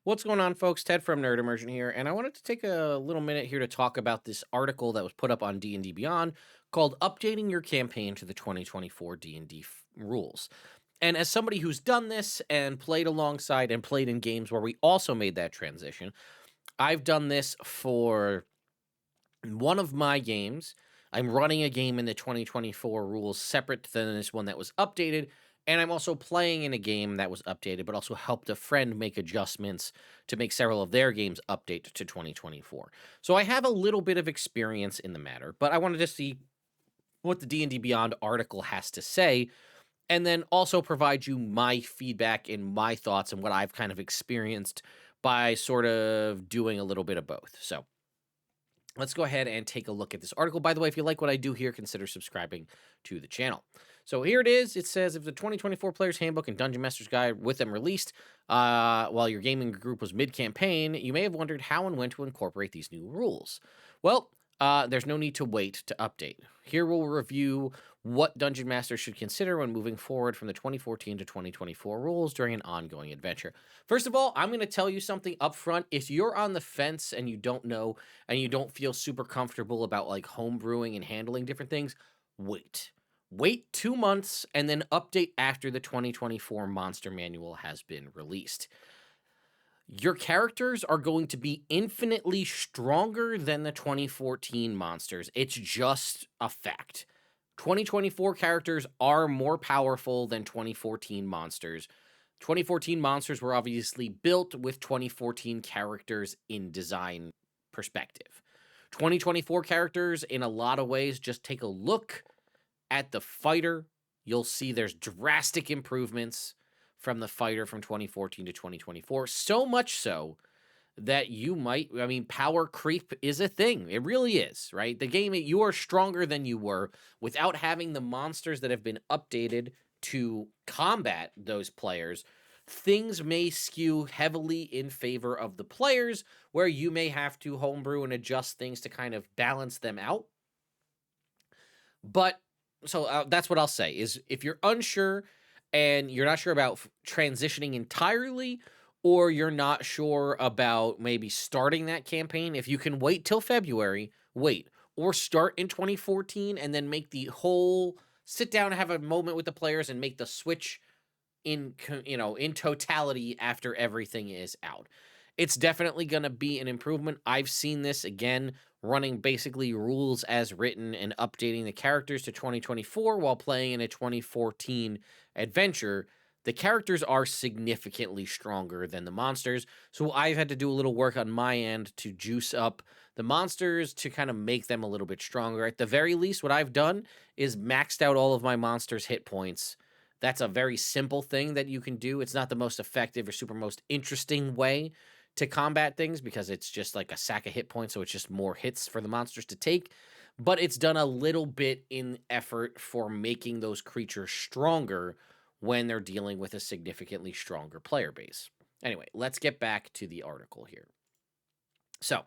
What's going on, folks? Ted from Nerd Immersion here, and I wanted to take a little minute here to talk about this article that was put up on D&D Beyond called "Updating Your Campaign to the 2024 D&D Rules." And as somebody who's done this and played alongside and played in games where we also made that transition, I've done this for one of my games. I'm running a game in the 2024 rules separate than this one that was updated. And I'm also playing in a game that was updated, but also helped a friend make adjustments to make several of their games update to 2024. So I have a little bit of experience in the matter, but I wanted to see what the D&D Beyond article has to say, and then also provide you my feedback and my thoughts and what I've kind of experienced by sort of doing a little bit of both. So let's go ahead and take a look at this article. By the way, if you like what I do here, consider subscribing to the channel. So here it is. It says, if the 2024 Player's Handbook and Dungeon Master's Guide with them released while your gaming group was mid-campaign, you may have wondered how and when to incorporate these new rules. Well, there's no need to wait to update. Here we'll review what Dungeon Masters should consider when moving forward from the 2014 to 2024 rules during an ongoing adventure. First of all, I'm going to tell you something up front. If you're on the fence and you don't know and you don't feel super comfortable about like homebrewing and handling different things, wait. Wait 2 months and then update after the 2024 Monster Manual has been released. Your characters are going to be infinitely stronger than the 2014 monsters. It's just a fact. 2024 characters are more powerful than 2014 monsters. 2014 monsters were obviously built with 2014 characters in design perspective. 2024 characters, in a lot of ways, just take a look at the fighter. You'll see there's drastic improvements from the fighter from 2014 to 2024. So much so that you might, I mean, power creep is a thing. It really is, right? The game, you are stronger than you were without having the monsters that have been updated to combat those players. Things may skew heavily in favor of the players, where you may have to homebrew and adjust things to kind of balance them out. But so that's what I'll say is, if you're unsure and you're not sure about transitioning entirely, or you're not sure about maybe starting that campaign, if you can wait till February, wait, or start in 2014 and then make the whole sit down and have a moment with the players and make the switch in totality after everything is out. It's definitely going to be an improvement. I've seen this again running basically rules as written and updating the characters to 2024 while playing in a 2014 adventure. The characters are significantly stronger than the monsters, so I've had to do a little work on my end to juice up the monsters to kind of make them a little bit stronger. At the very least, what I've done is maxed out all of my monsters' hit points. That's a very simple thing that you can do. It's not the most effective or super most interesting way to combat things because it's just like a sack of hit points, so it's just more hits for the monsters to take. But it's done a little bit in effort for making those creatures stronger when they're dealing with a significantly stronger player base. Anyway, let's get back to the article here. So,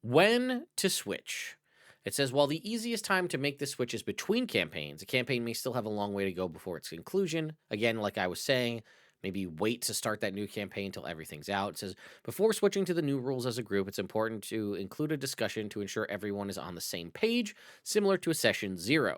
when to switch? It says, while the easiest time to make the switch is between campaigns, a campaign may still have a long way to go before its conclusion. Again, like I was saying, maybe wait to start that new campaign until everything's out. It says, before switching to the new rules as a group, it's important to include a discussion to ensure everyone is on the same page, similar to a session 0.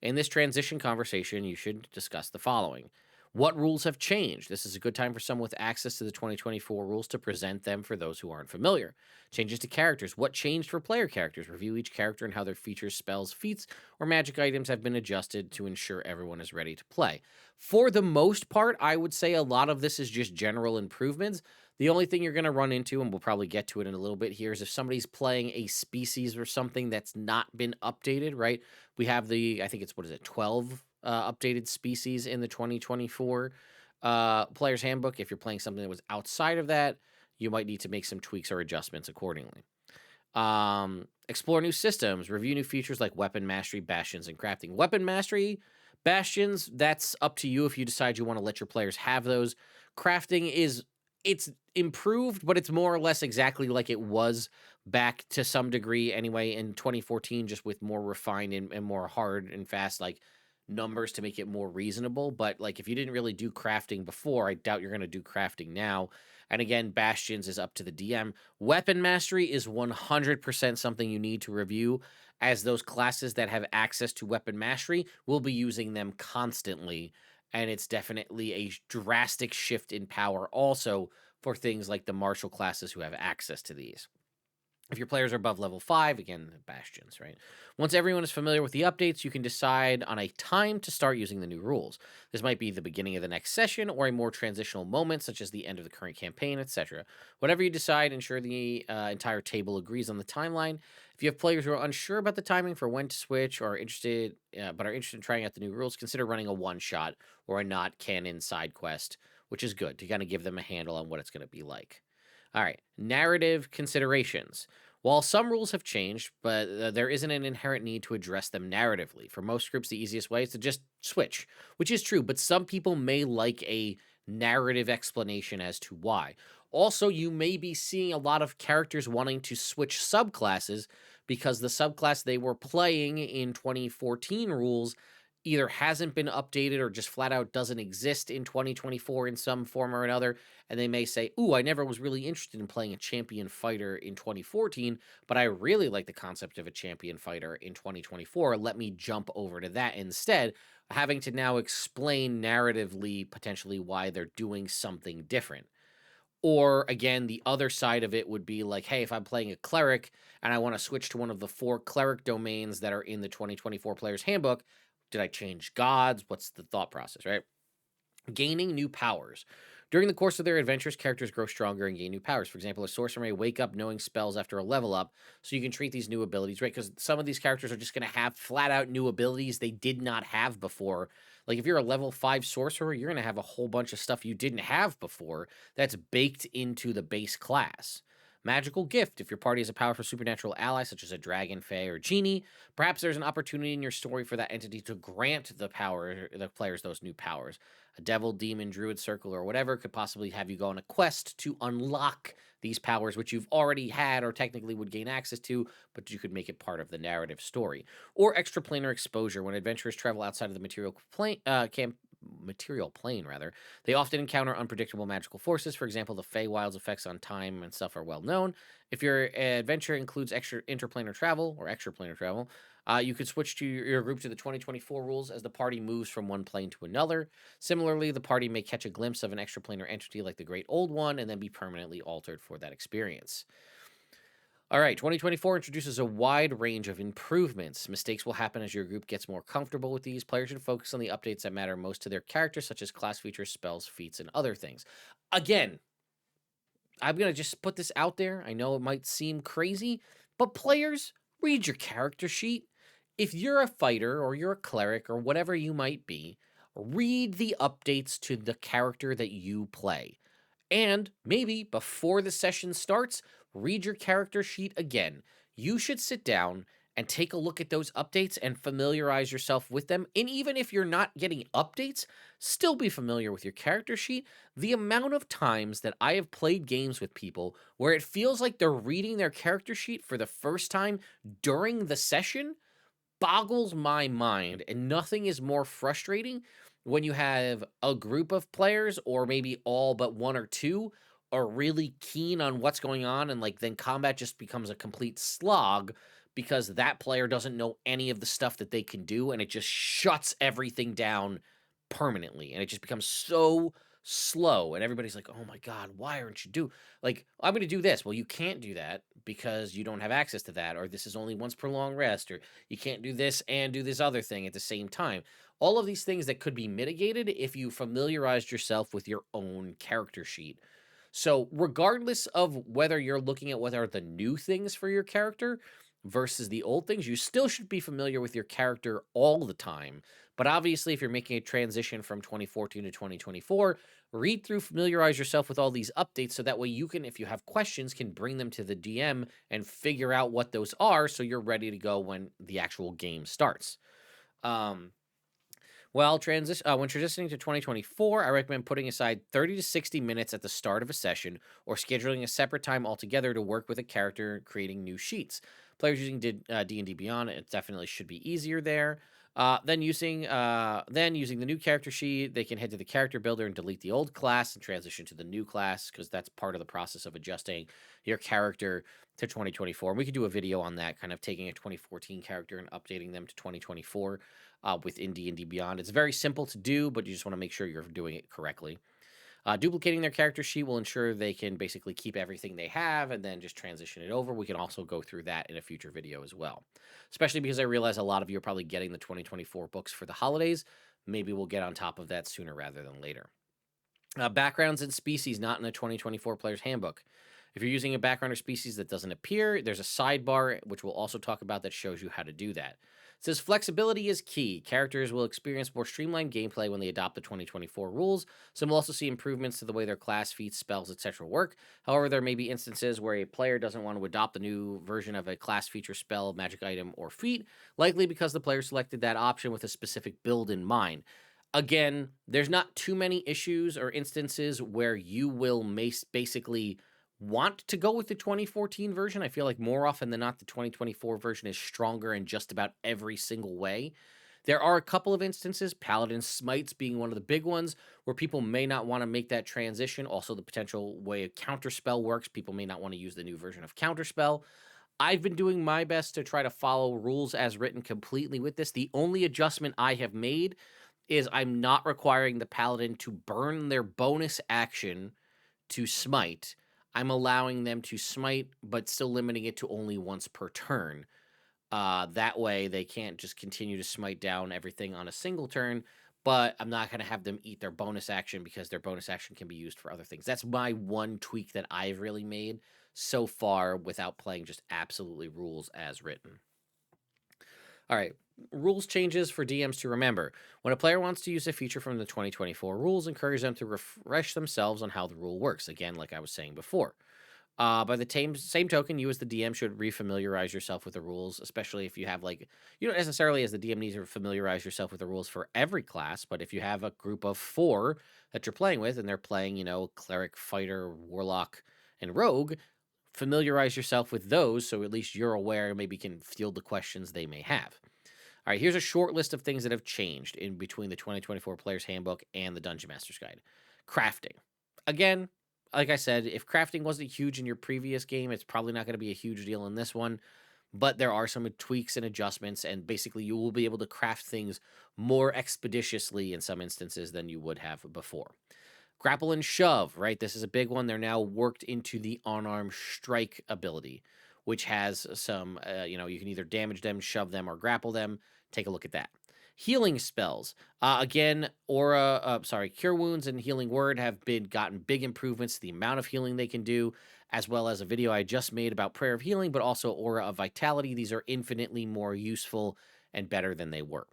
In this transition conversation, you should discuss the following. What rules have changed? This is a good time for someone with access to the 2024 rules to present them for those who aren't familiar. Changes to characters. What changed for player characters? Review each character and how their features, spells, feats, or magic items have been adjusted to ensure everyone is ready to play. For the most part, I would say a lot of this is just general improvements. The only thing you're going to run into, and we'll probably get to it in a little bit here, is if somebody's playing a species or something that's not been updated, right? We have I think it's, 12 updated species in the 2024 Player's Handbook. If you're playing something that was outside of that, you might need to make some tweaks or adjustments accordingly. Explore new systems, review new features like weapon mastery, bastions, and crafting. Weapon mastery, bastions, that's up to you if you decide you want to let your players have those. Crafting it's improved, but it's more or less exactly like it was back to some degree anyway in 2014, just with more refined and more hard and fast like numbers to make it more reasonable. But like if you didn't really do crafting before, I doubt you're going to do crafting now. And again, bastions is up to the DM. Weapon mastery is 100% something you need to review, as those classes that have access to weapon mastery will be using them constantly. And it's definitely a drastic shift in power also for things like the martial classes who have access to these. If your players are above level 5, again, the bastions, right? Once everyone is familiar with the updates, you can decide on a time to start using the new rules. This might be the beginning of the next session or a more transitional moment, such as the end of the current campaign, etc. Whatever you decide, ensure the entire table agrees on the timeline. If you have players who are unsure about the timing for when to switch or are interested, but are interested in trying out the new rules, consider running a one-shot or a not canon side quest, which is good to kind of give them a handle on what it's going to be like. All right, narrative considerations. While some rules have changed, but there isn't an inherent need to address them narratively. For most groups, the easiest way is to just switch, which is true, but some people may like a narrative explanation as to why. Also, you may be seeing a lot of characters wanting to switch subclasses because the subclass they were playing in 2014 rules either hasn't been updated or just flat out doesn't exist in 2024 in some form or another. And they may say, "Ooh, I never was really interested in playing a champion fighter in 2014, but I really like the concept of a champion fighter in 2024. Let me jump over to that instead," having to now explain narratively potentially why they're doing something different. Or again, the other side of it would be like, hey, if I'm playing a cleric and I want to switch to one of the 4 cleric domains that are in the 2024 Player's Handbook, did I change gods? What's the thought process, right? Gaining new powers. During the course of their adventures, characters grow stronger and gain new powers. For example, a sorcerer may wake up knowing spells after a level up, so you can treat these new abilities, right? Because some of these characters are just going to have flat out new abilities they did not have before. Like if you're a level 5 sorcerer, you're going to have a whole bunch of stuff you didn't have before that's baked into the base class. Magical gift. If your party has a powerful supernatural ally, such as a dragon, fae, or genie, perhaps there's an opportunity in your story for that entity to grant the players those new powers. A devil, demon, druid circle, or whatever could possibly have you go on a quest to unlock these powers, which you've already had or technically would gain access to, but you could make it part of the narrative story. Or extraplanar exposure. When adventurers travel outside of the material plane rather, they often encounter unpredictable magical forces. For example, the Feywild's effects on time and stuff are well known. If your adventure includes extra interplanar travel or extraplanar travel, you could switch to your group to the 2024 rules as the party moves from one plane to another. Similarly, the party may catch a glimpse of an extraplanar entity like the Great Old One and then be permanently altered for that experience. All right, 2024 introduces a wide range of improvements. Mistakes will happen as your group gets more comfortable with these. Players should focus on the updates that matter most to their characters, such as class features, spells, feats, and other things. Again, I'm going to just put this out there. I know it might seem crazy, but players, read your character sheet. If you're a fighter or you're a cleric or whatever you might be, read the updates to the character that you play. And maybe before the session starts, read your character sheet again. You should sit down and take a look at those updates and familiarize yourself with them. And even if you're not getting updates, still be familiar with your character sheet. The amount of times that I have played games with people where it feels like they're reading their character sheet for the first time during the session boggles my mind, and nothing is more frustrating when you have a group of players or maybe all but one or two are really keen on what's going on, and like then combat just becomes a complete slog because that player doesn't know any of the stuff that they can do, and it just shuts everything down permanently, and it just becomes so slow, and everybody's like, "Oh my god, why aren't you do like I'm going to do this?" Well, you can't do that because you don't have access to that, or this is only once per long rest, or you can't do this and do this other thing at the same time. All of these things that could be mitigated if you familiarized yourself with your own character sheet. So, regardless of whether you're looking at what are the new things for your character versus the old things, you still should be familiar with your character all the time. But obviously, if you're making a transition from 2014 to 2024, read through, familiarize yourself with all these updates so that way you can, if you have questions, can bring them to the DM and figure out what those are so you're ready to go when the actual game starts. Um, when transitioning to 2024, I recommend putting aside 30 to 60 minutes at the start of a session or scheduling a separate time altogether to work with a character creating new sheets. Players using D&D Beyond, it definitely should be easier there. Then using the new character sheet, they can head to the character builder and delete the old class and transition to the new class because that's part of the process of adjusting your character to 2024. And we could do a video on that, kind of taking a 2014 character and updating them to 2024 within D&D Beyond. It's very simple to do, but you just want to make sure you're doing it correctly. Duplicating their character sheet will ensure they can basically keep everything they have and then just transition it over. We can also go through that in a future video as well, especially because I realize a lot of you are probably getting the 2024 books for the holidays. Maybe we'll get on top of that sooner rather than later. Backgrounds and species not in the 2024 Player's Handbook. If you're using a background or species that doesn't appear, there's a sidebar, which we'll also talk about, that shows you how to do that. It says flexibility is key. Characters will experience more streamlined gameplay when they adopt the 2024 rules. Some will also see improvements to the way their class, feats, spells, etc. work. However, there may be instances where a player doesn't want to adopt the new version of a class, feature, spell, magic item, or feat, likely because the player selected that option with a specific build in mind. Again, there's not too many issues or instances where you will basically want to go with the 2014 version. I feel like more often than not, the 2024 version is stronger in just about every single way. There are a couple of instances, Paladin Smites being one of the big ones, where people may not want to make that transition. Also, the potential way a counterspell works, people may not want to use the new version of counterspell. I've been doing my best to try to follow rules as written completely with this. The only adjustment I have made is I'm not requiring the Paladin to burn their bonus action to smite. I'm allowing them to smite, but still limiting it to only once per turn. That way, they can't just continue to smite down everything on a single turn, but I'm not going to have them eat their bonus action because their bonus action can be used for other things. That's my one tweak that I've really made so far without playing just absolutely rules as written. All right. Rules changes for DMs to remember. When a player wants to use a feature from the 2024 rules, encourage them to refresh themselves on how the rule works. Again, like I was saying before. By the same token, you as the DM should refamiliarize yourself with the rules, especially if you have you don't necessarily as the DM need to familiarize yourself with the rules for every class, but if you have a group of 4 that you're playing with and they're playing, cleric, fighter, warlock, and rogue, familiarize yourself with those so at least you're aware and maybe can field the questions they may have. All right, here's a short list of things that have changed in between the 2024 Player's Handbook and the Dungeon Master's Guide. Crafting. Again, like I said, if crafting wasn't huge in your previous game, it's probably not going to be a huge deal in this one. But there are some tweaks and adjustments, and basically you will be able to craft things more expeditiously in some instances than you would have before. Grapple and shove, right? This is a big one. They're now worked into the unarmed strike ability, which has some, you can either damage them, shove them, or grapple them. Take a look at that. Healing spells. Again, Cure Wounds and Healing Word have gotten big improvements to the amount of healing they can do, as well as a video I just made about Prayer of Healing, but also Aura of Vitality. These are infinitely more useful and better than they were.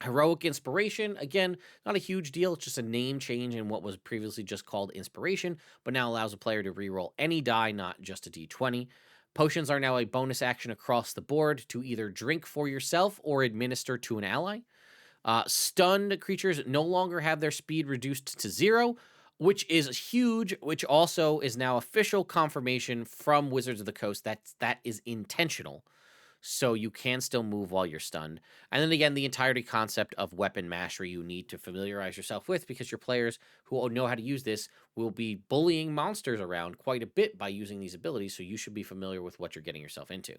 Heroic Inspiration, again, not a huge deal. It's just a name change in what was previously just called Inspiration, but now allows a player to reroll any die, not just a d20. Potions are now a bonus action across the board to either drink for yourself or administer to an ally. Stunned creatures no longer have their speed reduced to 0, which is huge, which also is now official confirmation from Wizards of the Coast that is intentional. So you can still move while you're stunned. And then again, the entirety concept of weapon mastery you need to familiarize yourself with, because your players who know how to use this will be bullying monsters around quite a bit by using these abilities, so you should be familiar with what you're getting yourself into.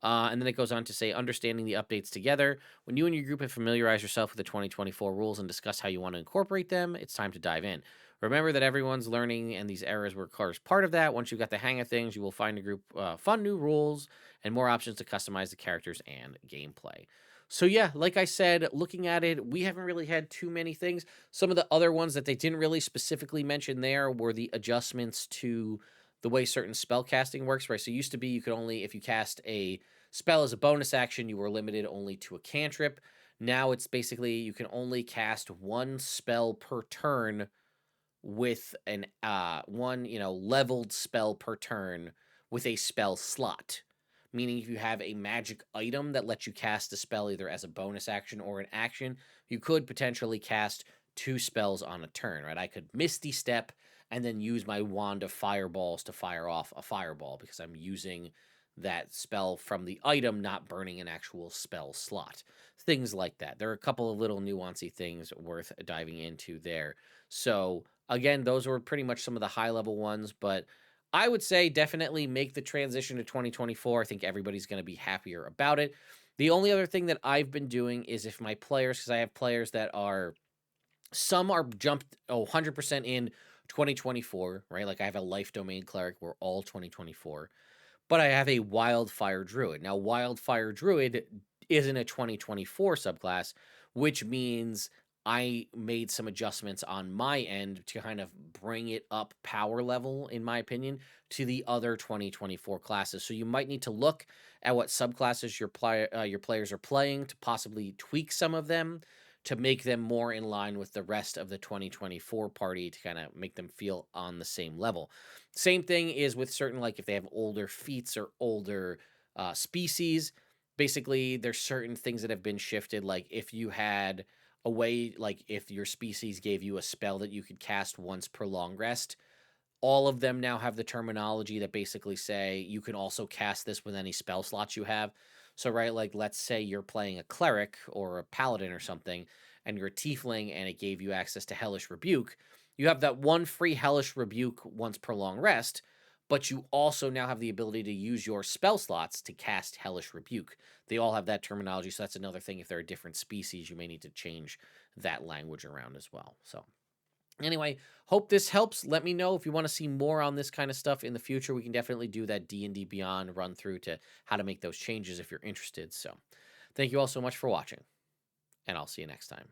And then it goes on to say, understanding the updates together. When you and your group have familiarized yourself with the 2024 rules and discussed how you want to incorporate them, it's time to dive in. Remember that everyone's learning and these errors were part of that. Once you've got the hang of things, you will find a group fun new rules and more options to customize the characters and gameplay. So yeah, like I said, looking at it, we haven't really had too many things. Some of the other ones that they didn't really specifically mention there were the adjustments to the way certain spell casting works, right? So it used to be you could only, if you cast a spell as a bonus action, you were limited only to a cantrip. Now it's basically you can only cast one spell per turn with an one leveled spell per turn with a spell slot. Meaning if you have a magic item that lets you cast a spell either as a bonus action or an action, you could potentially cast 2 spells on a turn, right? I could Misty Step and then use my wand of fireballs to fire off a fireball because I'm using that spell from the item, not burning an actual spell slot. Things like that. There are a couple of little nuancy things worth diving into there. So, again, those were pretty much some of the high level ones, but I would say definitely make the transition to 2024. I think everybody's going to be happier about it. The only other thing that I've been doing is if my players, because I have players that are, some are jumped 100% in 2024, right? Like I have a life domain cleric, we're all 2024, but I have a wildfire druid. Now, wildfire druid isn't a 2024 subclass, which means I made some adjustments on my end to kind of bring it up power level, in my opinion, to the other 2024 classes. So you might need to look at what subclasses your players are playing to possibly tweak some of them to make them more in line with the rest of the 2024 party to kind of make them feel on the same level. Same thing is with certain, like if they have older feats or older species. Basically, there's certain things that have been shifted. Like if you had a way, like if your species gave you a spell that you could cast once per long rest, all of them now have the terminology that basically say you can also cast this with any spell slots you have. So, right, like let's say you're playing a cleric or a paladin or something, and you're a tiefling and it gave you access to Hellish Rebuke. You have that one free Hellish Rebuke once per long rest, but you also now have the ability to use your spell slots to cast Hellish Rebuke. They all have that terminology, so that's another thing. If they're a different species, you may need to change that language around as well. So, anyway, hope this helps. Let me know if you want to see more on this kind of stuff in the future. We can definitely do that D&D Beyond run through to how to make those changes if you're interested. So, thank you all so much for watching, and I'll see you next time.